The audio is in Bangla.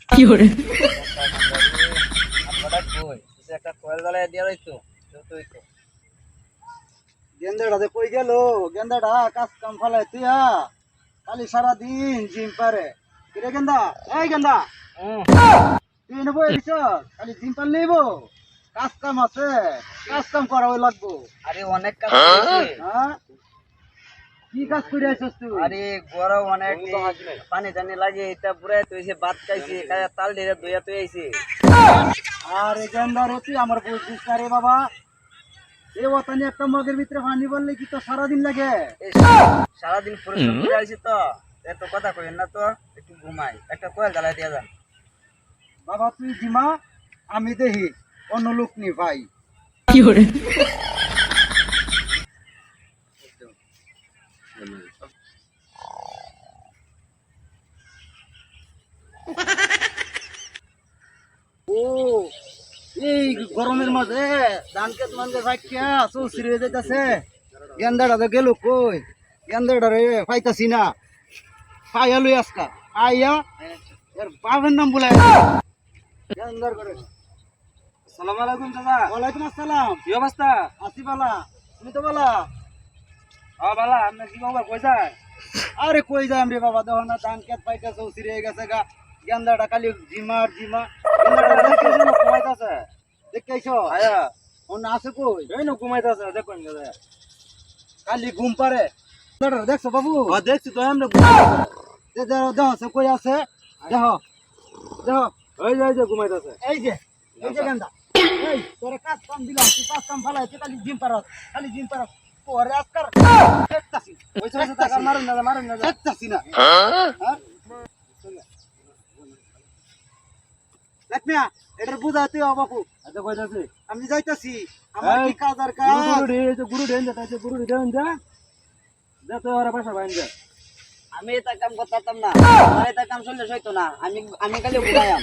কি করে একটা কোয়েল জ্বালায় দিয়ে যাইতো তো গেন্দাটা কই গেল? গেন্দাটা কাজ কাম ফালাই তুই খালি সারাদিন জিম পারে। কিরে গেন্দা, এই গেন্দা তুই নেবো এসছ খালি জিম পারলে কাজ কাম আছে, কাজ কাম করা ওই লাগবো। আরে অনেক কাজ করেছি। হ্যাঁ কি কাজ করে আছিস তুই? আরে গরম অনেক পানি টানি লাগে এটা পুরাই তো এসে ভাত খাইছি খাইয়া তাল দিয়ে দইয়া তুই আইছি। আরে গেন্দা রে তুই আমার বুঝছিস না রে বাবা। এই ওতানি একটা মগের ভিতরে পানি বললে কি তো সারাদিন লাগে? সারাদিন পরিশ্রম করে আইছি তো এত কথা কইেন না তো, একটু ঘুমাই একটা কোয়েল জ্বালায় দিয়ে যান। বাবা তুই জিমা, আমি দেখি অন্য লোক নি ভাই। কি করে ও এই গরমের মাঝে ধান খেত মানে ভাইয়া চৌচির হয়ে যাইতেছে। গেন্দাটা তো গেল কই? গেন্দাটা রে পাইতাছি না। পাইয়া লই আজকা আইয়া এর বাবার নাম বলে গেন্দার করে। আসসালামু আলাইকুম দাদা। ওয়ালাইকুম আসসালাম। কি অবস্থা? আসি বালা, তুমি তো বালা? বালা আপনি কি খবর কইছায়? আরে কই যাই রে বাবা, দেখো না ধান খেত পাইতে চৌচির হয়ে গেছে গা। গেন্দাটা খালি জিমা আর জিমা। গেন্দাটা ঘুমাইতাছে। দেখতেছো আয়া অন্য আছে কই? এই না ঘুমাইতাছে দেখুন দাদা। খালি ঘুম পারে। গেন্দাটা দেখছো বাবু? দেখছি তো আমরা দেখো কই আছে, দেখো দেখো ওই যে ঘুমাইতাছে। এই যে গেন্দা। এই তোরে কাজ কাম দিলাম, তুই কাজ কাম ফালাই তুই খালি জিম পারস, খালি জিম পারস। পরে আজকাল দেখতাছি ওই সময় টাকা মারুন না দেখতাছি না। হ্যাঁ? দেখ মিয়া, এটার বুঝা তুই বাপু। আচ্ছা কইতাছি আমি যাইতাছি, আমার কি কাজ আর কাজ। গুরু দেন যা যা তো ওরা বাসা বাইন যা। আমি এটা কাম করতাম না, আমার এটা কাম চললে সইতো না, আমি খালি ঘুমাইয়াম।